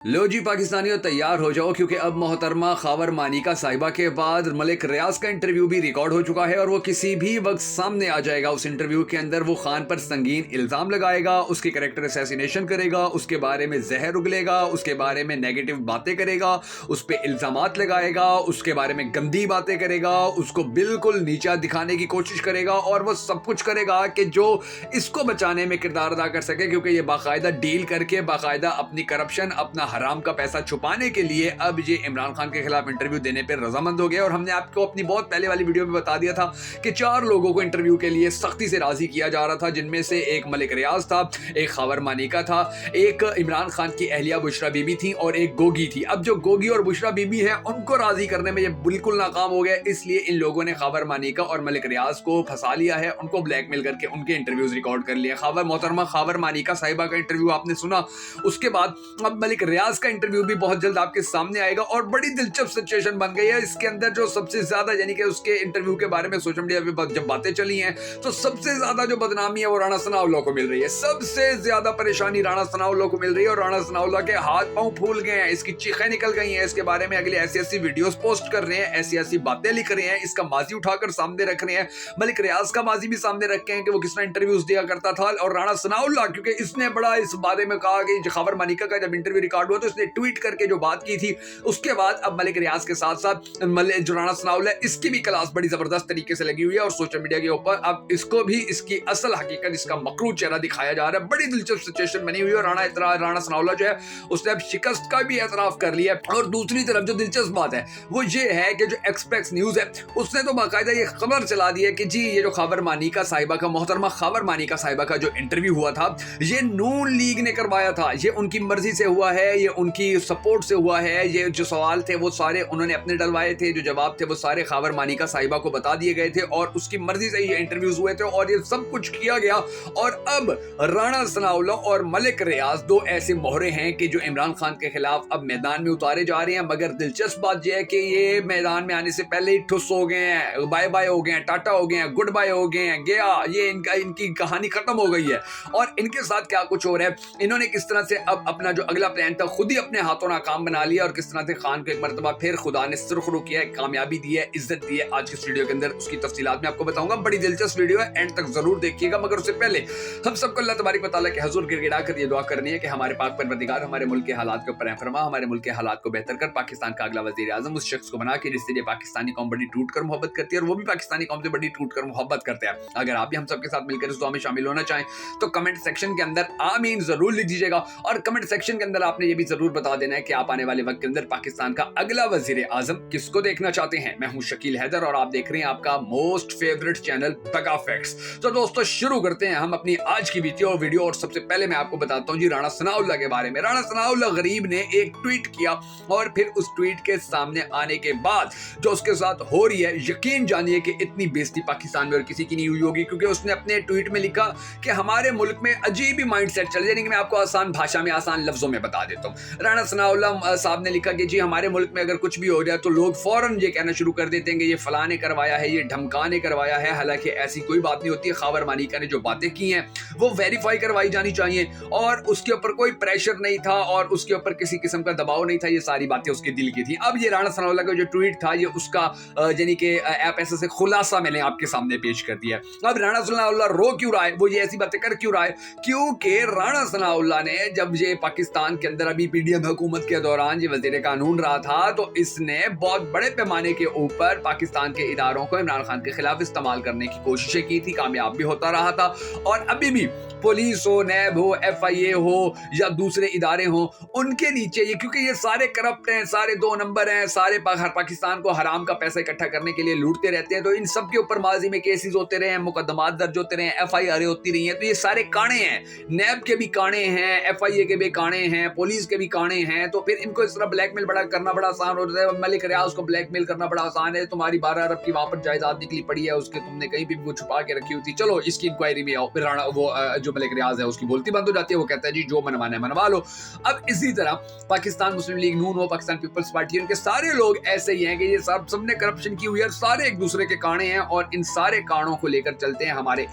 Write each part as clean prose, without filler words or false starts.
लो जी पाकिस्तानियों तैयार हो जाओ क्योंकि अब मोहतरमा खावर मानिका साहिबा के बाद मलिक रियाज का इंटरव्यू भी रिकॉर्ड हो चुका है और वो किसी भी वक्त सामने आ जाएगा। उस इंटरव्यू के अंदर वो खान पर संगीन इल्ज़ाम लगाएगा, उसकी कैरेक्टर असैसिनेशन करेगा, उसके बारे में जहर उगलेगा, उसके बारे में नेगेटिव बातें करेगा, उस पर इल्ज़ामात लगाएगा, उसके बारे में गंदी बातें करेगा, उसको बिल्कुल नीचा दिखाने की कोशिश करेगा और वो सब कुछ करेगा कि जो इसको बचाने में किरदार अदा कर सके, क्योंकि ये बाकायदा डील करके बाकायदा अपनी करप्शन, अपना हराम का पैसा छुपाने के लिए अब ये इमरान खान के खिलाफ इंटरव्यू देने पर रजामंद हो गया। और हमने आपको अपनी बहुत पहले वाली वीडियो में बता दिया था कि 4 लोगों को इंटरव्यू के लिए सख्ती से राजी किया जा रहा था, जिनमें से एक मलिक रियाज था, एक खावर मानिका था, एक इमरान खान की अहलिया बुशरा बीबी थी और एक गोगी थी। अब जो गोगी और बुशरा बीबी है उनको राजी करने में ये बिल्कुल नाकाम हो गया, इसलिए इन लोगों ने खावर मानिका और मलिक रियाज को फंसा लिया है, उनको ब्लैकमेल करके उनके इंटरव्यूज रिकॉर्ड कर लिए। मोहतरमा खावर मानिका साहिबा का इंटरव्यू आपने सुना, उसके बाद अब मलिक रियाज का इंटरव्यू भी बहुत जल्द आपके सामने आएगा और बड़ी दिलचस्प सिचुएशन बन गई है। इसके अंदर जो सबसे ज्यादा यानी कि उसके इंटरव्यू के बारे में सोशल मीडिया पे जब बातें चली हैं तो सबसे ज्यादा जो बदनामी है वो राणा सनाउल्लाह को मिल रही है। सबसे ज्यादा परेशानी राणा सनाउल्लाह को मिल रही है और राणा सनाउल्लाह के हाथ पांव फूल गए हैं, इसकी चीखें निकल गई हैं, इसके बारे में अगले ऐसी वीडियोस पोस्ट कर रहे हैं, ऐसी बातें लिख रहे हैं, इसका माजी उठाकर सामने रख रहे हैं, मलिक रियाज का माजी भी सामने रखे हैं कि वो किस तरह इंटरव्यूज दिया करता था। और राणा सनाउल्लाह क्योंकि इसने बड़ा इस बारे में कहा कि खावर मानिका का जब इंटरव्यू रिकॉर्ड हुआ तो इसने ट्वीट करके जो बात की थी, उसके बाद अब मलिक रियाज के साथ साथ जो राणा सनाउल्लाह इसकी भी क्लास बड़ी जबरदस्त तरीके से लगी हुई है और सोशल मीडिया के ऊपर अब इसको भी इसकी असल हकीकत, इसका मकरूज चेहरा दिखाया जा रहा है। बड़ी दिलचस्प सिचुएशन बनी हुई है और राणा सनाउल्लाह जो है उसने अब शिकस्त का भी एतराफ कर लिया। और दूसरी तरफ जो दिलचस्प बात है वो ये है कि जो एक्सप्रेस न्यूज है उसने तो बाकायदा ये खबर चला दी है कि जी ये जो खावर मानिका साहिबा का, मोहतरमा खावर मानिका साहिबा का जो इंटरव्यू हुआ था ये नून लीग ने करवाया था, ये उनकी मर्जी से हुआ है, ये उनकी सपोर्ट से हुआ है, ये जो सवाल थे वो सारे उन्होंने अपने डलवाए थे, जो जवाब थे वो सारे खावर मानिका साहिबा को बता दिए गए थे और उसकी मर्जी से ये इंटरव्यूज हुए थे और ये सब कुछ किया गया। और अब राणा सनाउल्लाह और मलिक रियाज दो ऐसे मोहरे हैं कि जो इमरान खान के खिलाफ अब मैदान में उतारे जा रहे हैं। मगर दिलचस्प बात यह है कि ये मैदान में आने से पहले ही ठुस हो गए हैं, बाय बाय हो गए हैं, टाटा हो गए हैं, गुड बाय हो गए हैं, गया, ये इनकी कहानी खत्म हो गई है। और इनके साथ क्या कुछ हो रहा है, इन्होंने किस तरह से अब अपना जो अगला प्लान था खुद ही अपने हाथों नाकाम बना लिया और किस तरह से खान को एक मरतबा फिर खुदा ने सुरखरू किया, कामयाबी दी है, इज्जत दी है। आज इस वीडियो के अंदर उसकी तफसीलात में आपको बताऊंगा। बड़ी दिलचस्प वीडियो है, एंड तक जरूर देखिएगा। मगर उससे पहले हम सबको अल्लाह तबारक व तआला के हुजूर गिड़गिड़ा कर ये दुआ करनी है कि हमारे पाक परवरदिगार हमारे मुल्क के हालात के ऊपर रहम फरमा, हमारे मुल्क के हालात को बेहतर कर, पाकिस्तान का अगला वजीर आजम उस शख्स को बना के जिससे ये पाकिस्तानी कौम बड़ी टूट कर मोहब्बत करती है और वो भी पाकिस्तानी कौम से बड़ी टूट कर मोहब्बत करते हैं। अगर आप भी हम सबके साथ मिलकर इस दुआ में शामिल होना चाहें तो कमेंट सेक्शन के अंदर आमीन जरूर लिख दीजिएगा और कमेंट सेक्शन के अंदर आपने ये भी जरूर बता देना है कि आप आने वाले वक्त के अंदर पाकिस्तान का अगला वजीर आजम किसको देखना चाहते हैं। मैं हूं शकील हैदर और आप देख रहे हैं आपका मोस्ट फेवरेट चैनल बगा फैक्ट्स। तो दोस्तों शुरू करते हैं हम अपनी आज की वीडियो और सबसे पहले मैं आपको बताता हूं जी राणा सनाउल्लाह के बारे में। राणा सनाउल्लाह गरीब ने एक ट्वीट किया और फिर उस ट्वीट के सामने आने के बाद जो उसके साथ हो रही है, यकीन जानिए कि इतनी बेइज्जती पाकिस्तान में और किसी की नहीं हुई होगी, क्योंकि उसने अपने ट्वीट में लिखा कि हमारे मुल्क में अजीब ही माइंडसेट चल रहा है। मैं आपको आसान भाषा में आसान लफ्जों में बता देता हूं। राणा सनाउल्लाह साहब ने लिखा कि जी हमारे मुल्क में अगर कुछ भी हो जाए तो लोग फौरन ये कहना शुरू कर देते हैं कि ये फलां ने करवाया है, ये ढमका ने करवाया है। हालांकि ऐसी कोई बात नहीं होती है। खावर मानिका ने जो बातें की हैं वो वेरीफाई करवाई जानी चाहिए और उसके ऊपर कोई प्रेशर नहीं था और उसके ऊपर किसी किस्म का दबाव नहीं था, ये सारी बातें उसके दिल की थी। अब ये राणा सनाउल्लाह का जो ट्वीट था ये उसका यानी कि ऐप ऐसे से खुलासा मैंने आपके सामने पेश कर दिया। अब राणा सनाउल्लाह रो क्यों रहा है, वो ये ऐसी बातें कर क्यों रहा है, क्योंकि राणा सनाउल्लाह ने जब ये पाकिस्तान के अंदर अभी पीडीएम हुकूमत के दौरान ये वजीर कानून रहा था तो इसने बहुत बड़े पैमाने के ऊपर पाकिस्तान के इदारों को इमरान खान के खिलाफ इस्तेमाल करने की कोशिशें की थी, कामयाब भी होता रहा था। और अभी भी पुलिस हो, नैब हो, FIA हो या दूसरे इदारे हो, उनके नीचे ये, क्योंकि ये सारे करप्ट हैं, सारे 2 नंबर हैं, सारे पाकिस्तान को हराम का पैसा इकट्ठा करने के लिए लूटते रहते हैं, तो इन सब के ऊपर माजी में केसेस होते रहे हैं, मुकदमात दर्ज होते रहे हैं, FIR होती रही हैं, तो ये सारे काणे हैं। नैब के भी काणे हैं, FIA के भी काणे हैं, पुलिस के भी काणे हैं। तो फिर इनको इस तरह ब्लैकमेल करना बड़ा आसान होता है। मलिक रियाज को ब्लैकमेल करना बड़ा आसान है। तुम्हारी 12 अरब की वहां पर जायदाद निकली पड़ी है, उसके तुमने कहीं भी वो छुपा के रखी हुई थी, चलो इसकी इंक्वायरी में आओ। फिर राणा वो जो मलिक रियाज है उसकी बोलती बंद हो जाती है, वो कहता है जी जो मनवाना है मनवा लो। अब इसी तरह पाकिस्तान मुस्लिम लीग नून हो, पाकिस्तान पीपल्स पार्टी, उनके सारे लोग ऐसे ही हैं कि ये सबने करप्शन की हुई है, सारे एक दूसरे के काणे हैं और इन सारे कानों को लेकर चलते हैं हमारे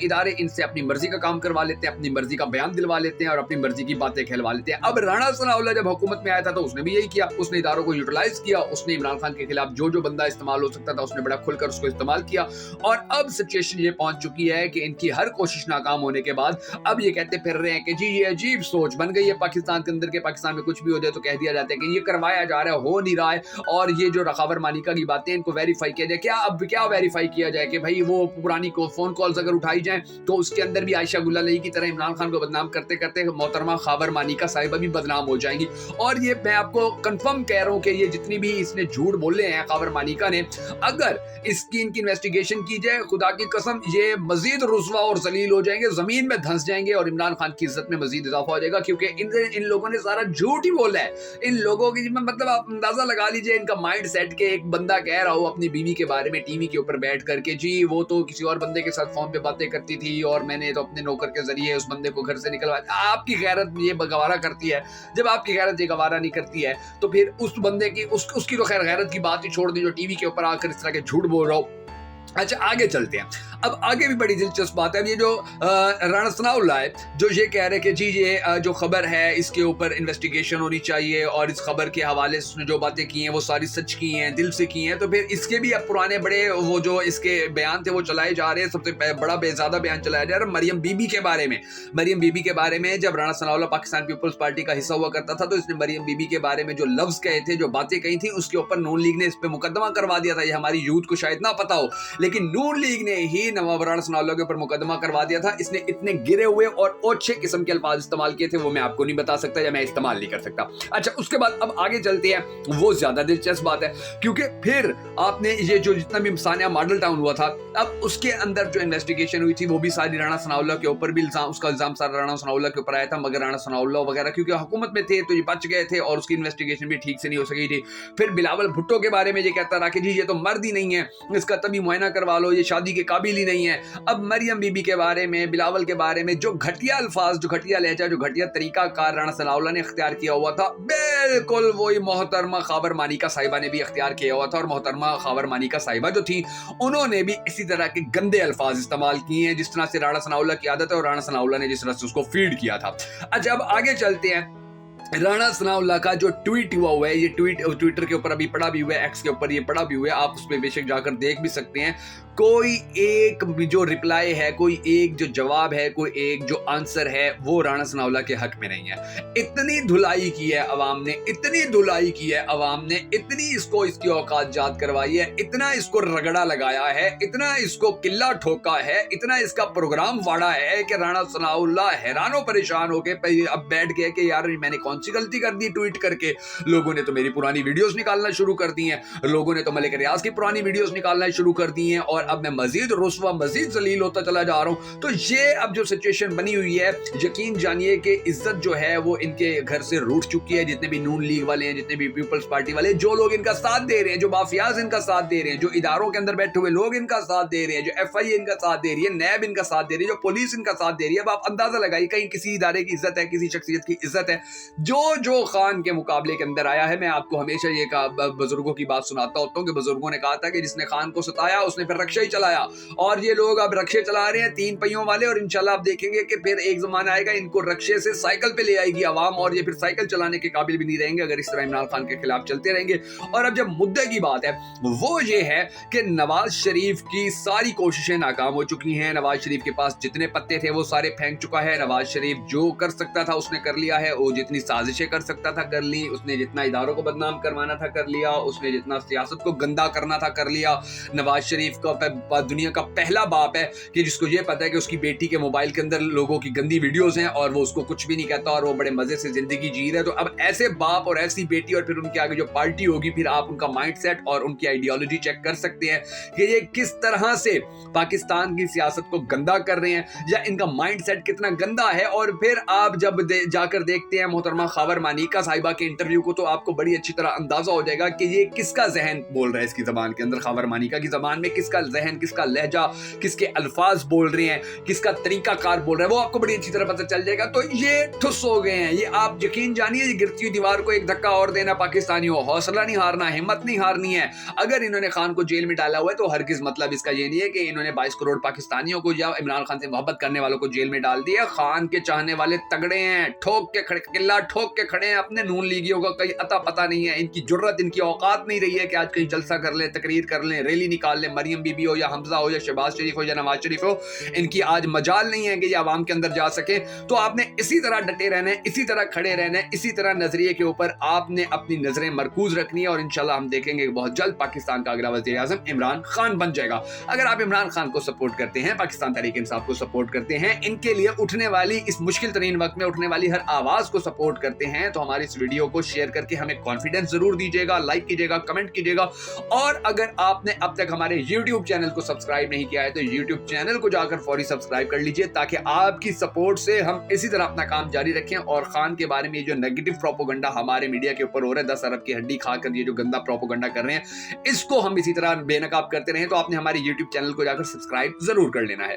इदारे इनसे अपनी मर्जी का काम करवा लेते हैं, अपनी मर्जी का बयान दिलवा लेते हैं और अपनी मर्जी की बातें कहलवा लेते हैं। चलते हैं। अब राणा सनाउल्लाह जब हुकूमत में आया था तो उसने भी यही किया, उसने इदारों को यूटिलाइज किया, उसने इमरान खान के खिलाफ जो बंदा इस्तेमाल हो सकता था उसने बड़ा खुलकर उसको इस्तेमाल किया। और अब सिचुएशन ये पहुंच चुकी है कि इनकी हर कोशिश नाकाम होने के बाद अब ये कहते फिर रहे हैं कि जी ये अजीब सोच बन गई है पाकिस्तान के अंदर के पाकिस्तान में कुछ भी हो जाए तो कह दिया जाता है कि ये करवाया जा रहा है, हो नहीं रहा है। और ये जो खबर मानिका की बातें इनको वेरीफाई किया जाए, क्या वेरीफाई किया जाए कि भाई वो पुरानी फोन कॉल्स अगर उठाई जाए तो उसके अंदर भी आयशा गुल्लालई की तरह इमरान खान को बदनाम करते करते मोहतरमा खबर मानिका साहिबा भी बदनाम हो जाएंगी। और ये मैं आपको कंफर्म कह रहा हूं कि ये जितनी भी इसने झूठ बोले हैं खबर मानिका ने, अगर इनकी इन्वेस्टिगेशन की जाए खुदा की कसम ये मजीद रुस्वा और जलील हो जाएंगे, जमीन में धंस जाएंगे और इमरान खान की इज्जत में मजीद इजाफा हो जाएगा, क्योंकि इन लोगों ने सारा झूठ ही बोला है। इन लोगों की मतलब आप अंदाजा लगा लीजिए इनका माइंड सेट के एक बंदा कह रहा हो अपनी बीवी के बारे में टीवी के ऊपर बैठ करके जी वो तो किसी और बंदे के साथ फोन पे बातें करती थी और मैंने तो अपने नौकर के जरिए उस बंदे को घर से निकलवाया। आपकी गैरत ये गवारा करती है, जब आपकी गैरत ये गवारा नहीं करती है तो फिर उस बंदे की उसकी तो खैर गैरत की बात ही छोड़ दी जो टीवी के ऊपर आकर इस तरह के झूठ बोल रहा हो। अच्छा आगे चलते हैं। अब आगे भी बड़ी दिलचस्प बात है, ये जो राणा सनाउल्लाह है जो ये कह रहे कि जी ये जो खबर है इसके ऊपर इन्वेस्टिगेशन होनी चाहिए और इस खबर के हवाले से उसने जो बातें की हैं वो सारी सच की हैं, दिल से की हैं, तो फिर इसके भी अब पुराने बड़े वो जो इसके बयान थे वो चलाए जा रहे हैं। सबसे बड़ा ज़्यादा बयान चलाया जा रहा है मरियम बीबी के बारे में। मरियम बीबी के बारे में जब राणा सनाउल्लाह पाकिस्तान पीपल्स पार्टी का हिस्सा हुआ करता था तो इसने मरियम बीबी के बारे में जो लफ्ज़ कहे थे, जो बातें कही थी, उसके ऊपर नून लीग ने इस पर मुकदमा करवा दिया था। ये हमारी यूथ को शायद ना पता हो लेकिन नून लीग ने ही नवाब राणा सनाउल्लाह के ऊपर मुकदमा करवा दिया था। इसने इतने गिरे हुए और ओछे किस्म के अल्फाज इस्तेमाल किए थे वो मैं आपको नहीं बता सकता या मैं इस्तेमाल नहीं कर सकता। अच्छा उसके बाद अब आगे चलते हैं, वो ज्यादा दिलचस्प बात है क्योंकि फिर आपने ये जो जितना भी सानिया मॉडल टाउन हुआ था अब उसके अंदर जो इन्वेस्टिगेशन हुई थी वो भी सारी राणा सनाउल्लाह के ऊपर भी उसका इल्जाम सारा राणा सनाउल्लाह के ऊपर आया था, मगर राणा सनाउल्लाह वगैरह क्योंकि हुकूमत में थे तो ये बच गए थे और उसकी इन्वेस्टिगेशन भी ठीक से नहीं हो सकी थी। फिर बिलावल भुट्टो के बारे में ये कहता रहा कि जी ये तो मर्द ही नहीं है, इसका तभी मुआयना करवा लो, ये शादी के काबिल ही नहीं है। अब मरियम बीबी के बारे में, बिलावल के बारे में जो घटिया अल्फाज, जो घटिया लहजा, जो घटिया तरीका कार राणा सनाउल्लाह ने इख्तियार किया हुआ था बिल्कुल वही मोहतरमा खबर मानिका साहिबा ने भी इख्तियार किया हुआ था। और मोहतरमा खबर मानिका साहिबा जो थी उन्होंने भी इसी तरह के गंदे अल्फाज इस्तेमाल किए हैं जिस तरह से राणा सनाउल्लाह की आदत है और राणा सनाउल्लाह ने जिस तरह से उसको फीड किया था। अच्छा अब आगे चलते हैं। राणा सनाउल्लाह का जो ट्वीट हुआ है, ये ट्विटर के ऊपर अभी पड़ा भी हुआ है, एक्स के ऊपर ये पड़ा भी हुआ है, आप उस पर बेशक जाकर देख भी सकते हैं। कोई एक जो रिप्लाई है, कोई एक जो जवाब है, कोई एक जो आंसर है वो राणा सनाउल्लाह के हक में नहीं है। इतनी धुलाई की है अवाम ने, इतनी धुलाई की है अवाम ने, इतनी इसको इसकी औकात जात करवाई है, इतना इसको रगड़ा लगाया है, इतना इसको किल्ला ठोका है, इतना इसका प्रोग्राम वाड़ा है कि राणा सनाउल्लाह हैरान परेशान होके अब बैठ गए कि यार मैंने कौन सी गलती कर दी ट्वीट करके। लोगों ने तो मेरी पुरानी वीडियोस निकालना शुरू कर दी हैं, लोगों ने तो मलिक रियाज की पुरानी वीडियोस निकालना शुरू कर दी हैं और अब मैं मजीद रुस्वा मजीद जलील होता चला जा रहा हूं। तो ये अब जो सिचुएशन बनी हुई है, यकीन जानिए कि इज्जत जो है वो इनके घर से रूठ चुकी है। जितने भी नून लीग वाले हैं, जितने भी पीपल्स पार्टी वाले, जो लोग इनका साथ दे रहे हैं, जो माफियाज इनका साथ दे रहे हैं, जो इदारों के अंदर बैठे हुए लोग इनका साथ दे रहे हैं, जो FI इनका साथ दे रही है, नैब इनका साथ दे रही है, जो पुलिस इनका साथ दे रही है, अब आप अंदाजा लगाइए कहीं किसी इदारे की इज्जत है, किसी शख्सियत की इज्जत है जो खान के मुकाबले के अंदर आया है। मैं आपको हमेशा ये बुजुर्गों की बात सुनाता होता हूँ कि बुजुर्गों ने कहा था कि जिसने खान को सताया उसने फिर रक्षा ही चलाया, और ये लोग अब रक्षे चला रहे हैं 3 पहियों वाले, और इंशाल्लाह आप देखेंगे कि फिर एक जमाना आएगा इनको रक्षे से साइकिल पे ले आएगी आवाम और ये फिर साइकिल चलाने के काबिल भी नहीं रहेंगे अगर इस तरह इमरान खान के खिलाफ चलते रहेंगे। और अब जब मुद्दे की बात है वो ये है कि नवाज शरीफ की सारी कोशिशें नाकाम हो चुकी हैं। नवाज शरीफ के पास जितने पत्ते थे वो सारे फेंक चुका है। नवाज शरीफ जो कर सकता था उसने कर लिया है, वो जितनी साजिशें कर सकता था कर ली, उसने जितना इदारों को बदनाम करवाना था कर लिया, उसने जितना सियासत को गंदा करना था कर लिया। नवाज शरीफ का दुनिया का पहला बाप है कि जिसको ये पता है कि उसकी बेटी के मोबाइल के अंदर लोगों की गंदी वीडियोस हैं और वो उसको कुछ भी नहीं कहता और वो बड़े मजे से जिंदगी जी रहा है। तो अब ऐसे बाप और ऐसी बेटी और फिर उनके आगे जो पार्टी होगी, फिर आप उनका माइंडसेट और उनकी आइडियोलॉजी चेक कर सकते हैं कि ये किस तरह से पाकिस्तान की सियासत को गंदा कर रहे हैं या इनका माइंडसेट कितना गंदा है। और फिर आप जब जाकर देखते हैं मोहतरमा खबर मानिका साहिबा के इंटरव्यू को तो आपको बड़ी अच्छी तरह अंदाजा हो जाएगा कि ये किसका जहन बोल रहा है इसकी जबान के अंदर, खबर मानिका की जबान में किसका जहन, किसका लहजा, किसके अल्फाज बोल रहे हैं, किसका तरीका कार बोल रहा है, वो आपको बड़ी अच्छी तरह पता चल जाएगा। तो ये ठुस हो गए हैं, ये आप यकीन जानिए, ये गिरती हुई दीवार को एक धक्का और देना पाकिस्तानियों, हौसला नहीं हारना, हिम्मत नहीं हारनी है। अगर इन्होंने खान को जेल में डाला हुआ है तो हरगिज मतलब इसका ये नहीं है कि इन्होंने 22 करोड़ पाकिस्तानियों को या इमरान खान से मोहब्बत करने वालों को जेल में डाल दिया। खान के चाहने वाले तगड़े हैं, ठोक के खड़े, किला ठोक के खड़े हैं, अपने नून लीगियों का कहीं अता पता नहीं है, इनकी जुर्रत, इनकी औकात नहीं रही है कि आज कहीं जलसा कर लें, तकरीर कर लें, रैली निकाल लें, मरियम बीबी हो या हमजा हो या शहबाज शरीफ हो या नवाज शरीफ हो, इनकी आज मजाल नहीं है कि ये आवाम के अंदर जा सके। तो आपने इसी तरह डटे रहना है, इसी तरह खड़े रहना है, इसी तरह नजरिए के ऊपर आपने अपनी नजरें मरकूज रखनी है और इंशाल्लाह हम देखेंगे कि बहुत जल्द पाकिस्तान का अगला वज़ीर आज़म इमरान खान बन जाएगा। अगर आप इमरान खान को सपोर्ट करते हैं, पाकिस्तान तहरीक इंसाफ को सपोर्ट करते हैं, इनके लिए उठने वाली इस मुश्किल तरीन वक्त में उठने वाली हर आवाज को सपोर्ट करते हैं, तो हमारी इस वीडियो को शेयर करके हमें कॉन्फिडेंस जरूर दीजिएगा, लाइक कीजिएगा, कमेंट कीजिएगा। और अगर आपने अब तक हमारे YouTube चैनल को सब्सक्राइब नहीं किया है तो YouTube चैनल को जाकर फौरी सब्सक्राइब कर लीजिए, ताकि आपकी सपोर्ट से हम इसी तरह अपना काम जारी रखें और खान के बारे में जो नेगेटिव प्रोपोगंडा हमारे मीडिया के ऊपर हो रहा है, 10 अरब की हड्डी खाकर ये जो गंदा प्रोपोगंडा कर रहे हैं, इसको हम इसी तरह बेनकाब करते रहें। तो आपने हमारे YouTube चैनल को जाकर सब्सक्राइब जरूर कर लेना है।